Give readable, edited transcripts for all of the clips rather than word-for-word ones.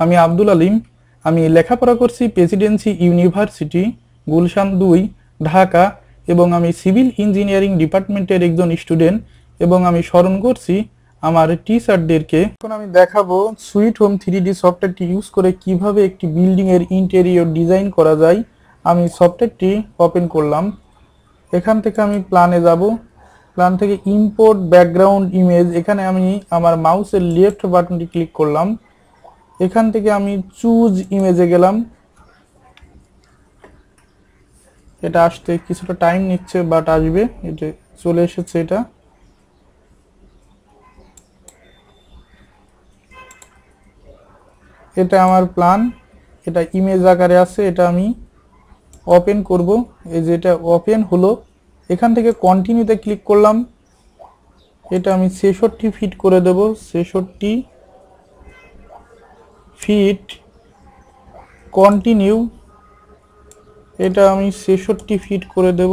আমি আব্দুল আলিম। আমি লেখাপড়া করছি প্রেসিডেন্সি ইউনিভার্সিটি, গুলশান 2, ঢাকা, এবং আমি সিভিল ইঞ্জিনিয়ারিং ডিপার্টমেন্টের একজন স্টুডেন্ট। এবং আমি স্মরণ করছি আমার টিচারদেরকে। এখন আমি দেখাবো সুইট হোম 3D সফটওয়্যারটি ইউজ করে কিভাবে একটি বিল্ডিংয়ের ইন্টেরিয়র ডিজাইন করা যায়। আমি সফটওয়্যারটি ওপেন করলাম। এখান থেকে আমি প্ল্যানে যাব। প্ল্যান থেকে ইম্পোর্ট ব্যাকগ্রাউন্ড ইমেজ, এখানে আমি আমার মাউসের লেফট বাটনটি ক্লিক করলাম। এখান থেকে আমি চুজ ইমেজে গেলাম। এটা আসতে কিছুটা টাইম নিচ্ছে, বাট আসবে। এটা চলে এসেছে। এটা আমার প্ল্যান, এটা ইমেজ আকারে আছে। এটা আমি ওপেন করব। এই যে এটা ওপেন হলো। এখান থেকে কন্টিনিউতে ক্লিক করলাম। এটা আমি 66 ফিট করে দেব। 66 ফিট কন্টিনিউ। এটা আমি 66 ফিট করে দেব।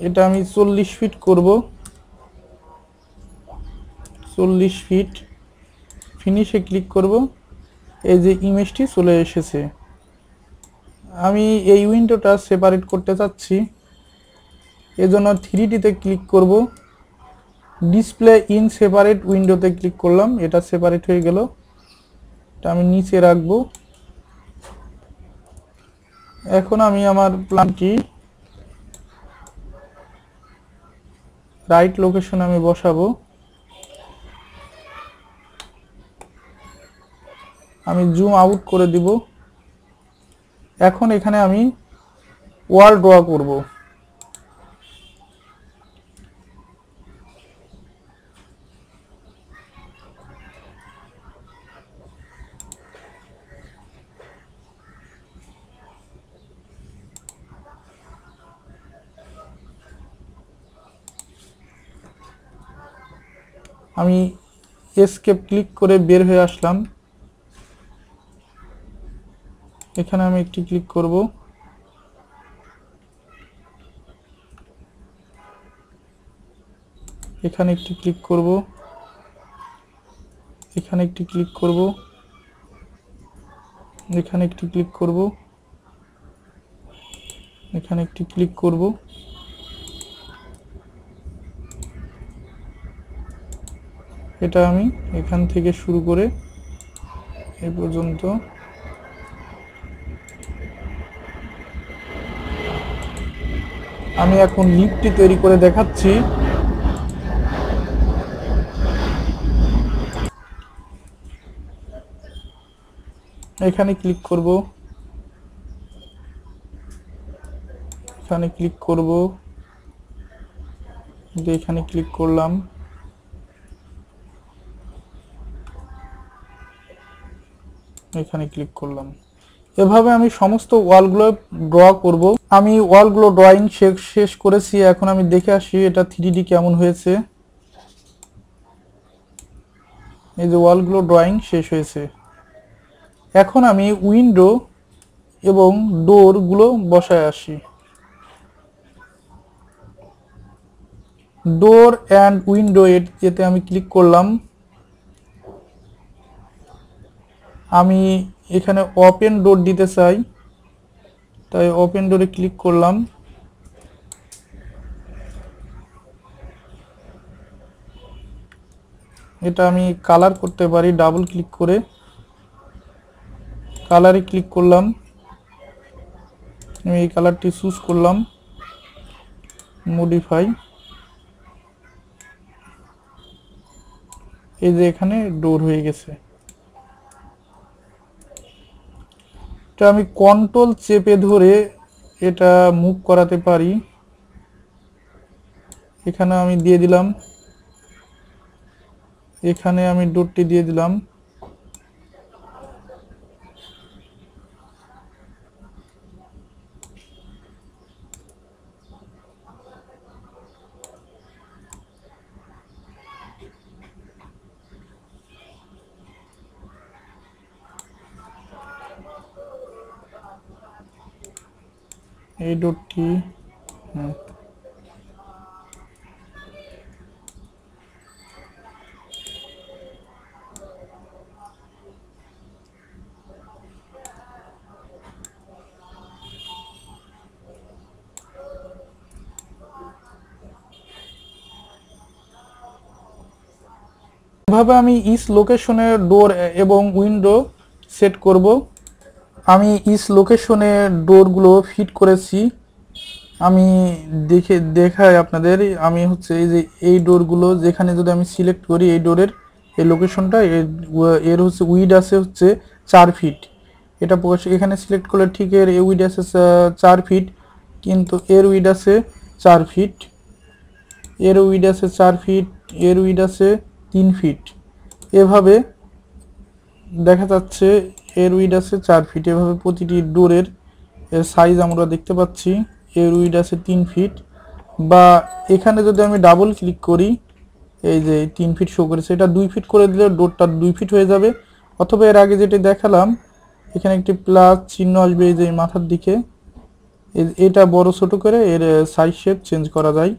এটা আমি 40 ফিট করব। 40 ফিট ফিনিশে ক্লিক করব। এই যে ইমেজটি চলে এসেছে। আমি এই উইন্ডোটা সেপারেট করতে চাচ্ছি, এজন্য 3Dতে ক্লিক করব। ডিসপ্লে ইন সেপারেট উইন্ডোতে ক্লিক করলাম। এটা সেপারেট হয়ে গেল। এটা আমি নিচে রাখবো। এখন আমি আমার প্ল্যানটি রাইট লোকেশনে আমি বসাবো। আমি জুম আউট করে দিব। এখন এখানে আমি ওয়াল ড্র করব। আমি এসকেপ ক্লিক করে বের হয়ে আসলাম। এখানে আমি একটি ক্লিক করব। এখানে একটি ক্লিক করব। এখানে একটি ক্লিক করব। এখানে একটি ক্লিক করব। এখানে একটি ক্লিক করব। এটা আমি এখান থেকে শুরু করে এই পর্যন্ত। আমি এখন লিফটটি তৈরি করে দেখাচ্ছি। এখানে ক্লিক করব। এখানে ক্লিক করব। এখানে ক্লিক করলাম। এখানে ক্লিক করলাম। এভাবে আমি সমস্ত ওয়ালগুলো ড্র করব। আমি ওয়ালগুলো ড্রয়িং শেষ করেছি। এখন আমি দেখে আসি এটা 3D কেমন হয়েছে। এই যে ওয়ালগুলো ড্রয়িং শেষ হয়েছে। এখন আমি উইন্ডো এবং ডোরগুলো বসায় আসি। ডোর অ্যান্ড উইন্ডো এতে আমি ক্লিক করলাম। আমি এখানে ওপেন ডোর দিতে চাই, তাই ওপেন ডোরে ক্লিক করলাম। এটা আমি কালার করতে পারি, ডাবল ক্লিক করে কালারে ক্লিক করলাম। আমি এই কালারটি চুজ করলাম, মডিফাই। এই যে এখানে ডোর হয়ে গেছে। এটা আমি কন্ট্রোল চেপে ধরে এটা মুভ করাতে পারি। এখানে আমি দিয়ে দিলাম। এখানে আমি ডোরটি দিয়ে দিলাম। এই ডোরটি, এভাবে আমি ইচ লোকেশনে ডোর এবং উইন্ডো সেট করব। আমি ইচ লোকেশনে ডোরগুলো ফিট করেছি, আমি দেখাই আপনাদের। আমি হচ্ছে এই যে এই ডোরগুলো যেখানে যদি আমি সিলেক্ট করি এই ডোরের এই লোকেশনটা, এর হচ্ছে উইড আছে হচ্ছে 4 ফিট। এটা এখানে সিলেক্ট করলে ঠিক এর উইড আছে 4 ফিট, কিন্তু এর উইড আছে 4 ফিট, এর উইড আছে 4 ফিট, এর উইড আছে 3 ফিট। এভাবে দেখা যাচ্ছে এর উইড আছে 4 ফিট। এভাবে প্রতিটি ডোরের সাইজ আমরা দেখতে পাচ্ছি। এর উইড আছে 3 ফিট, বা এখানে যদি আমি ডাবল ক্লিক করি এই যে 3 ফিট শো করেছে, এটা 2 ফিট করে দিলে ডোরটা 2 ফিট হয়ে যাবে। অথবা এর আগে যেটা দেখালাম এখানে একটি প্লাস চিহ্ন আসবে এই যে মাথার দিকে, এটা বড় ছোট করে এর সাইজ শেপ চেঞ্জ করা যায়।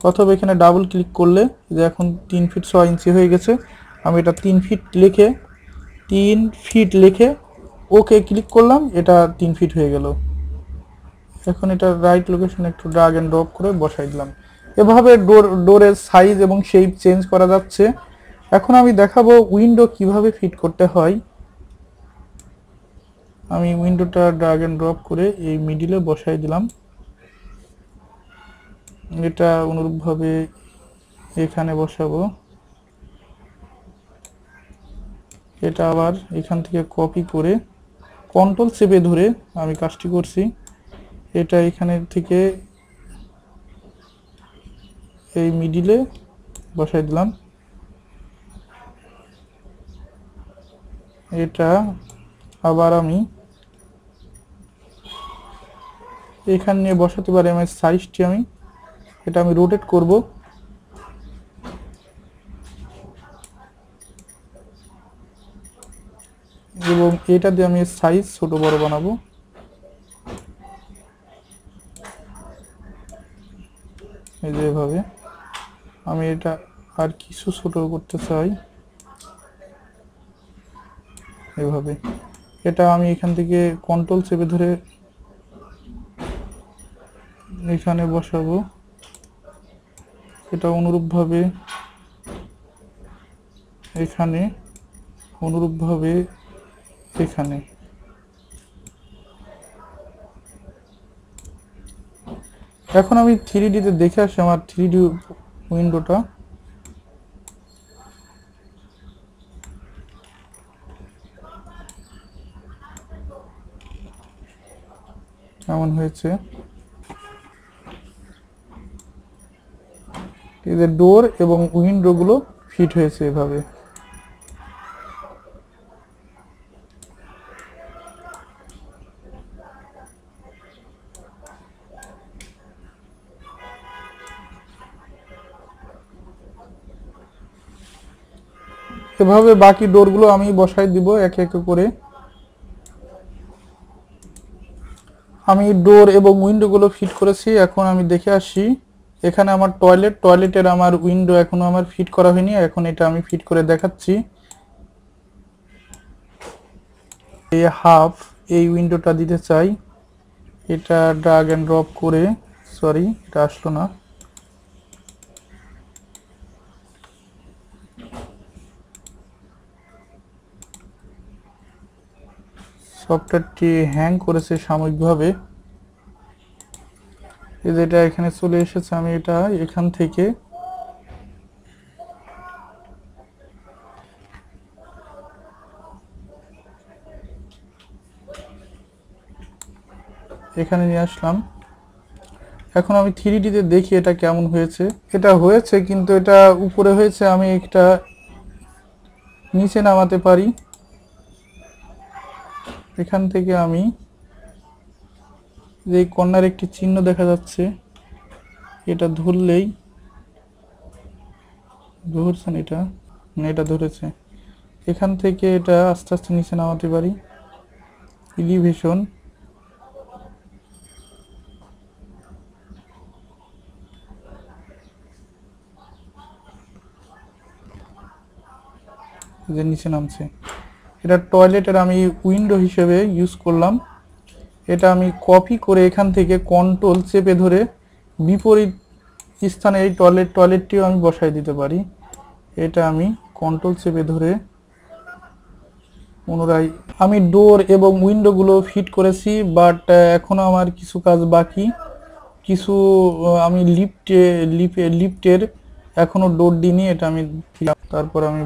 অথবা এখানে ডাবল ক্লিক করলে যে এখন 3 ফিট 6 ইঞ্চি হয়ে গেছে, আমি এটা 3 ফিট লিখে ওকে ক্লিক করলাম, এটা 3 ফিট হয়ে গেল। এখন এটা রাইট লোকেশনে একটু ড্র্যাগ এন্ড ড্রপ করে বসাই দিলাম। এভাবে ডোরের সাইজ এবং শেপ চেঞ্জ করা যাচ্ছে। এখন আমি দেখাবো উইন্ডো কিভাবে ফিট করতে হয়। আমি উইন্ডোটা ড্র্যাগ এন্ড ড্রপ করে এই মিডিলে বসাই দিলাম। এটা অনুরূপভাবে এখানে বসাবো। এটা আবার এখান থেকে কপি করে কন্ট্রোল চেপে ধরে আমি কাজটি করছি। এটা এখানে থেকে এই মিডিলে বসাই দিলাম। এটা আবার আমি এখানে নিয়ে বসাতে পারি। আমার সাইজটি এটা আমি রোটেট করব, এবং এটা দিয়ে আমি সাইজ ছোট বড় বানাবো। এই যে এভাবে আমি এটা আর কিছু ছোট করতে চাই, এভাবে। এটা আমি এখান থেকে কন্ট্রোল চেপে ধরে এখানে বসাবো। এটা অনুরূপভাবে এখানে, অনুরূপভাবে এখানে। এখন আমি 3D তে দেখে আসি আমার 3D উইন্ডোটা। কেমন হয়েছে। এদের ডোর এবং উইন্ডো গুলো ফিট হয়েছে এভাবে। এভাবে বাকি ডোরগুলো আমি বসাই দিব এক এক করে। আমি ডোর এবং উইন্ডোগুলো ফিট করেছি। এখন আমি দেখে আসি এখানে আমার টয়লেটের আমার উইন্ডো এখনো আমার ফিট করা হয়নি। এখন এটা আমি ফিট করে দেখাচ্ছি। এই হাফ এই উইন্ডোটা দিতে চাই, এটা ড্র্যাগ এন্ড ড্রপ করে, সরি এটা আসলো না, সফটওয়্যারটি হ্যাং করেছে সাময়িকভাবে। এই যেটা এখানে চলে এসেছে, আমি এটা এখান থেকে এখানে নিয়ে আসলাম। এখন আমি 3D তে দেখি এটা কেমন হয়েছে। এটা হয়েছে, কিন্তু এটা উপরে হয়েছে, আমি একটা নিচে নামাতে পারি। এখান থেকে আমি যে কর্নার একটি চিহ্ন দেখা যাচ্ছে, এটা ধরলেই, ধরছেন এটা, এটা ধরেছে। এখান থেকে এটা আস্তে আস্তে নিচে নামাতে পারি। এলিভেশন, যে নিচে নামছে। এটা টয়লেটের আমি উইন্ডো হিসেবে ইউজ করলাম। এটা আমি কপি করে এখান থেকে কন্ট্রোল চেপে ধরে বিপরীত স্থানে এই টয়লেটটিও আমি বসাই দিতে পারি। এটা আমি কন্ট্রোল চেপে ধরে পুনরায় আমি ডোর এবং উইন্ডোগুলো ফিট করেছি, বাট এখনো আমার কিছু কাজ বাকি। কিছু আমি লিফটের এখনো ডোর দিইনি, এটা আমি দিলাম। তারপর আমি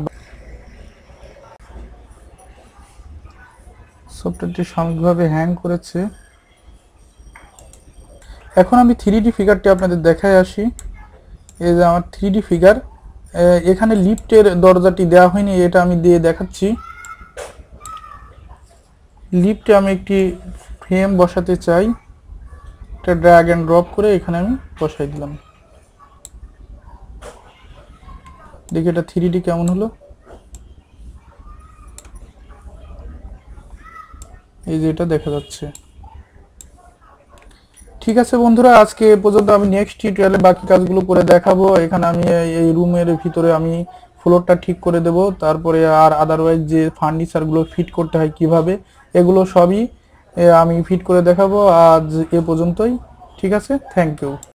সফটওয়্যারটি সাময়িকভাবে হ্যাং করেছে। এখন আমি 3D ফিগারটি আপনাদের দেখায় আসি। এই যে আমার 3D ফিগার, এখানে লিফটের দরজাটি দেওয়া হয়নি, এটা আমি দিয়ে দেখাচ্ছি। লিফটে আমি একটি ফ্রেম বসাতে চাই, এটা ড্র্যাগ অ্যান্ড ড্রপ করে এখানে আমি বসাই দিলাম। দেখি এটা 3D কেমন হলো। এই যে এটা দেখা যাচ্ছে। ঠিক আছে বন্ধুরা, আজকে এ পর্যন্ত। আমি নেক্সট টিউটোরিয়ালে বাকি কাজগুলো করে দেখাবো। এখানে আমি এই রুমের ভিতরে আমি ফ্লোরটা ঠিক করে দেব, তারপরে আর আদারওয়াইজ যে ফার্নিচারগুলো ফিট করতে হয় কিভাবে, এগুলো সবই আমি ফিট করে দেখাবো। আজ এ পর্যন্তই। ঠিক আছে, থ্যাংক ইউ।